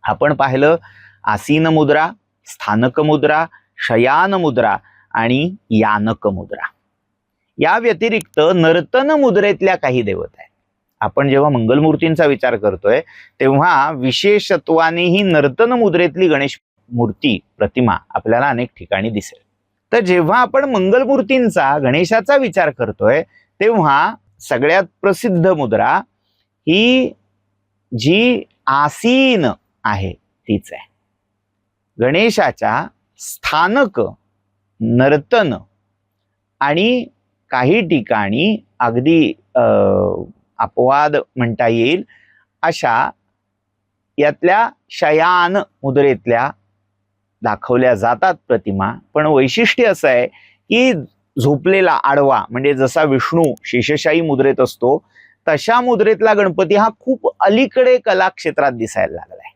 आपण पाहिलं आसीन मुद्रा, स्थानक मुद्रा, शयान मुद्रा आणि यानक मुद्रा. या व्यतिरिक्त नर्तन मुद्रेतल्या काही देवता आहेत. आपण जेव्हा मंगलमूर्तींचा विचार करतोय तेव्हा विशेषत्वाने ही नर्तन मुद्रेतली गणेश मूर्ती प्रतिमा आपल्याला अनेक ठिकाणी दिसेल. तर जेव्हा आपण मंगलमूर्तींचा गणेशाचा विचार करतोय तेव्हा सगळ्यात प्रसिद्ध मुद्रा ही जी आसीन आहे तीच आहे. गणेशाच्या स्थानक, नर्तन आणि काही ठिकाणी अगदी अपवाद म्हणता येईल अशा यातल्या शयान मुद्रेतल्या दाखवल्या जातात प्रतिमा. पण वैशिष्ट्य असं आहे की झोपलेला आडवा म्हणजे जसा विष्णू शेषशाही मुद्रेत असतो तशा मुद्रेतला गणपती हा खूप अलीकडे कलाक्षेत्रात दिसायला लागलाय.